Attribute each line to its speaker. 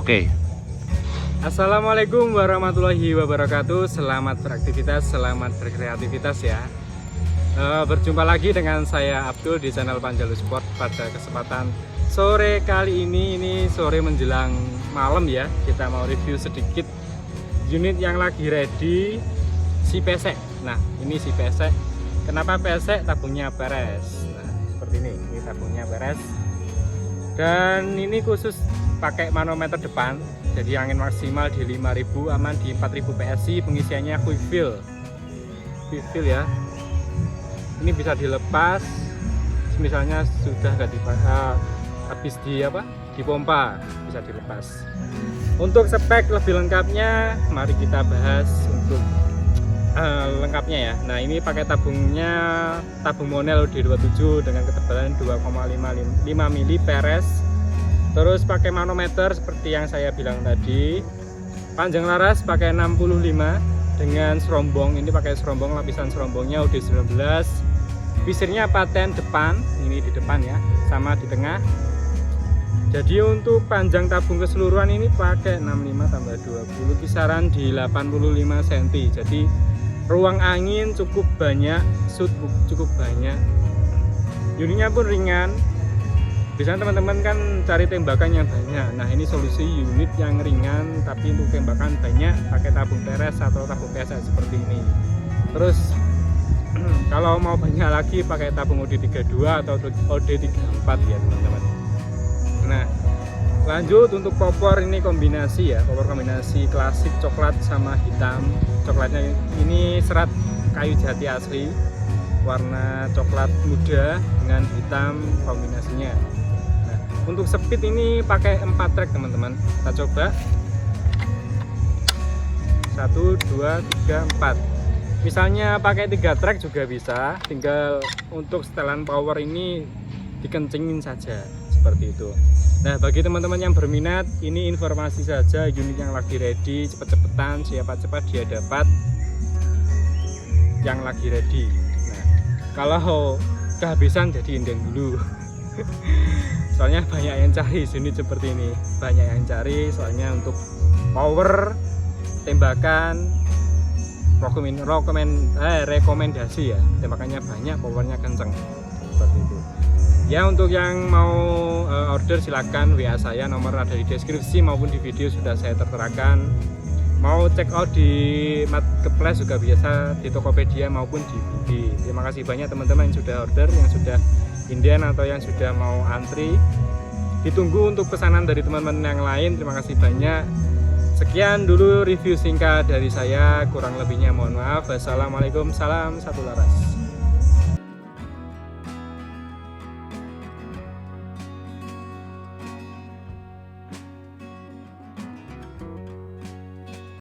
Speaker 1: Oke.
Speaker 2: Assalamualaikum warahmatullahi wabarakatuh. Selamat beraktivitas, selamat berkreativitas ya. Berjumpa lagi dengan saya Abdul di channel Panjalu Sport pada kesempatan sore kali ini sore menjelang malam ya. Kita mau review sedikit unit yang lagi ready, si pesek. Nah, ini si pesek. Kenapa pesek? Tabungnya beres. Nah, seperti ini tabungnya beres. Dan ini khusus pakai manometer depan, jadi angin maksimal di 5000, aman di 4000 PSI, pengisiannya quick fill ya. Ini bisa dilepas misalnya sudah nggak habis dipompa, bisa dilepas. Untuk spek lebih lengkapnya mari kita bahas untuk lengkapnya ya. Nah, ini pakai tabungnya tabung Monel D27 dengan ketebalan 2,5 mili peres. Terus pakai manometer seperti yang saya bilang tadi. Panjang laras pakai 65 dengan serombong. Ini pakai serombong, lapisan serombongnya UD19. Visirnya paten depan, ini di depan ya, sama di tengah. Jadi untuk panjang tabung keseluruhan ini pakai 65 tambah 20 kisaran di 85 cm. Jadi ruang angin cukup banyak, shoot cukup banyak. Unitnya pun ringan. Biasanya teman-teman kan cari tembakan yang banyak. Nah, ini solusi unit yang ringan tapi untuk tembakan banyak, pakai tabung peres atau tabung pesek seperti ini. Terus kalau mau banyak lagi pakai tabung OD32 atau OD34 ya teman-teman. Nah, lanjut untuk popor, ini kombinasi ya, popor kombinasi klasik coklat sama hitam. Coklatnya ini serat kayu jati asli, warna coklat muda dengan hitam kombinasinya. Untuk speed ini pakai 4 track teman-teman. Kita coba 1, 2, 3, 4. Misalnya pakai 3 track juga bisa. Tinggal untuk setelan power ini dikencingin saja seperti itu. Nah, bagi teman-teman yang berminat, ini informasi saja unit yang lagi ready. Cepet-cepetan, siapa cepat dia dapat yang lagi ready. Nah, kalau kehabisan jadi inden dulu. Soalnya banyak yang cari unit seperti ini, banyak yang cari. Soalnya untuk power tembakan rekomendasi ya, tembakannya banyak, powernya kenceng seperti itu ya. Untuk yang mau order silakan WA saya, nomor ada di deskripsi maupun di video sudah saya terterakan. Mau check out di marketplace juga biasa, di Tokopedia maupun di Budi. Terima kasih banyak teman-teman yang sudah order, yang sudah Indian atau yang sudah mau antri. Ditunggu untuk pesanan dari teman-teman yang lain. Terima kasih banyak. Sekian dulu review singkat dari saya, kurang lebihnya mohon maaf. Wassalamualaikum, salam satu laras.